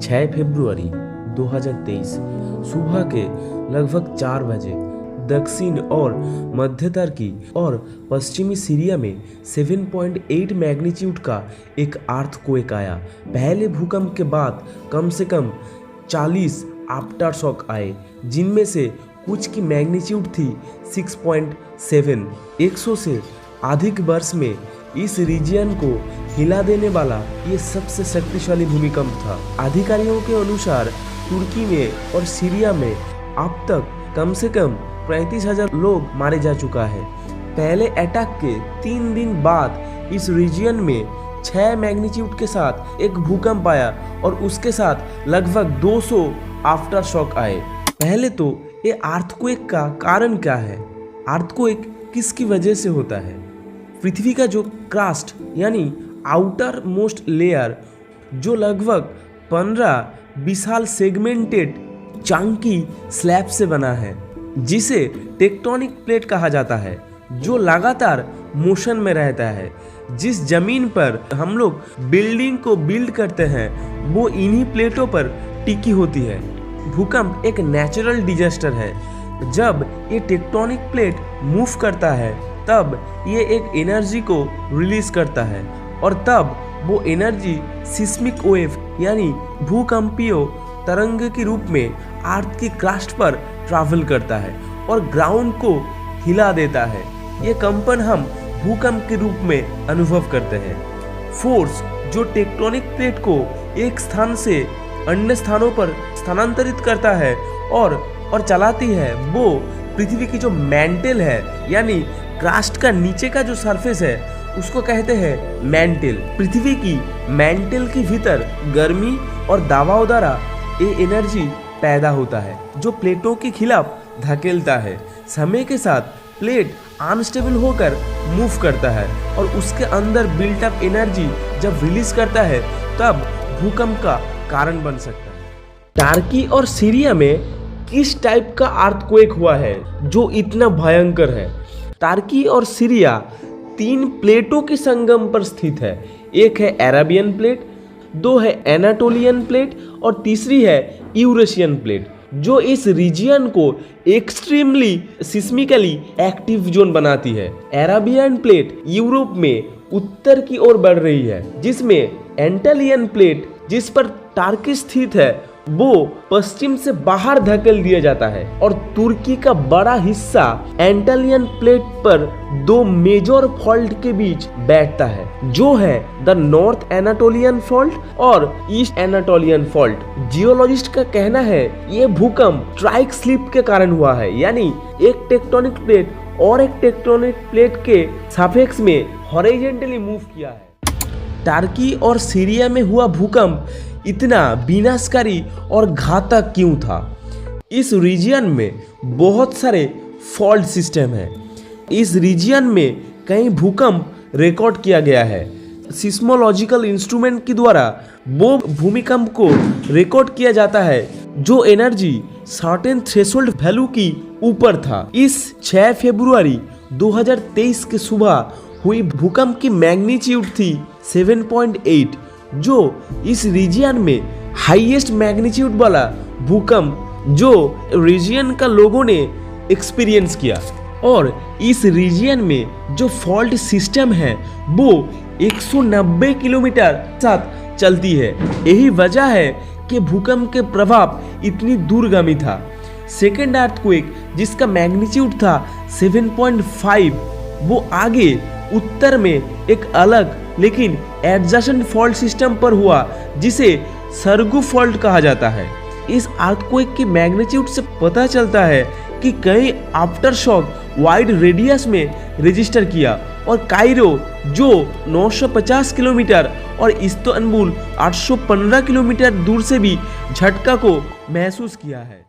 6 फरवरी 2023 सुबह के लगभग 4 बजे दक्षिण और मध्य तुर्की और पश्चिमी सीरिया में 7.8 मैग्नीट्यूड का एक अर्थक्वेक आया। पहले भूकंप के बाद कम से कम 40 आफ्टर शॉक आए, जिनमें से कुछ की मैग्नीट्यूड थी 6.7। 100 से अधिक वर्ष में इस रीजन को हिला देने वाला ये सबसे शक्तिशाली भूमिकंप था। अधिकारियों के अनुसार तुर्की में और सीरिया में अब तक कम से कम 35,000 लोग मारे जा चुका है। पहले अटैक के 3 दिन बाद इस रीजन में 6 मैग्नीट्यूड के साथ एक भूकंप आया और उसके साथ लगभग 200 आफ्टर शॉक आए। पहले तो ये अर्थक्वेक का कारण क्या है? अर्थक्वेक किसकी वजह से होता है? पृथ्वी का जो क्रस्ट यानी आउटर मोस्ट लेयर जो लगभग 15 विशाल सेगमेंटेड चंकी स्लैब से बना है, जिसे टेक्टोनिक प्लेट कहा जाता है, जो लगातार मोशन में रहता है। जिस जमीन पर हम लोग बिल्डिंग को बिल्ड करते हैं वो इन्हीं प्लेटों पर टिकी होती है। भूकंप एक नेचुरल डिजास्टर है। जब ये टेक्टोनिक प्लेट मूव करता है तब ये एक एनर्जी को रिलीज करता है और तब वो एनर्जी सिस्मिक वेव यानी भूकंपीय तरंग के रूप में अर्थ की क्रस्ट पर ट्रैवल करता है और ग्राउंड को हिला देता है। ये कंपन हम भूकंप के रूप में अनुभव करते हैं। फोर्स जो टेक्टोनिक प्लेट को एक स्थान से अन्य स्थानों पर स्थानांतरित करता है और चलाती है, वो पृथ्वी की जो मैंटल है यानी क्रस्ट का नीचे का जो सरफेस है उसको कहते हैं मैंटल। पृथ्वी की मैंटल के भीतर गर्मी और दबाव द्वारा ये एनर्जी पैदा होता है जो प्लेटों के खिलाफ धकेलता है। समय के साथ प्लेट अनस्टेबल होकर मूव करता है और उसके अंदर बिल्ट अप एनर्जी जब रिलीज करता है तब भूकंप का कारण बन सकता है। तुर्की और सीरिया में किस टाइप का अर्थक्वेक हुआ है जो इतना भयंकर है? तुर्की और सीरिया 3 प्लेटों के संगम पर स्थित है। एक है अरेबियन प्लेट, 2 है एनाटोलियन प्लेट और तीसरी है यूरेशियन प्लेट, जो इस रीजियन को एक्सट्रीमली सिस्मिकली एक्टिव जोन बनाती है। अरेबियन प्लेट यूरोप में उत्तर की ओर बढ़ रही है, जिसमें एनाटोलियन प्लेट जिस पर तुर्की स्थित है वो पश्चिम से बाहर धकेल दिया जाता है और तुर्की का बड़ा हिस्सा एनाटोलियन प्लेट पर 2 मेजर फॉल्ट के बीच बैठता है, जो है द नॉर्थ एनाटोलियन फॉल्ट और ईस्ट एनाटोलियन फॉल्ट। जियोलॉजिस्ट का कहना है ये भूकंप ट्राइक स्लिप के कारण हुआ है, यानी एक टेक्टोनिक प्लेट और एक टेक्टोनिक प्लेट के सापेक्ष में हॉरिजॉन्टली मूव किया है। तुर्की और सीरिया में हुआ भूकंप इतना विनाशकारी और घातक क्यों था? इस रीजन में बहुत सारे फॉल्ट सिस्टम है। इस रीजन में कई भूकंप रिकॉर्ड किया गया है। सिस्मोलॉजिकल इंस्ट्रूमेंट के द्वारा वो भूमिकंप को रिकॉर्ड किया जाता है जो एनर्जी सर्टेन थ्रेशोल्ड वैल्यू की ऊपर था। इस 6 फरवरी 2023 के सुबह हुई भूकंप की मैग्नीट्यूड थी 7.8, जो इस रीजन में हाईएस्ट मैग्नीट्यूड वाला भूकंप जो रीजन का लोगों ने एक्सपीरियंस किया। और इस रीजन में जो फॉल्ट सिस्टम है वो 190 किलोमीटर साथ चलती है। यही वजह है कि भूकंप के प्रभाव इतनी दूरगामी था। सेकेंड अर्थक्वेक जिसका मैग्नीट्यूड था 7.5 वो आगे उत्तर में एक अलग लेकिन एडजेसेंट फॉल्ट सिस्टम पर हुआ, जिसे सरगु फॉल्ट कहा जाता है। इस अर्थक्वेक की मैग्नीट्यूड से पता चलता है कि कई आफ्टर शॉक वाइड रेडियस में रजिस्टर किया और कायरो जो 950 किलोमीटर और इस्तांबुल 815 किलोमीटर दूर से भी झटका को महसूस किया है।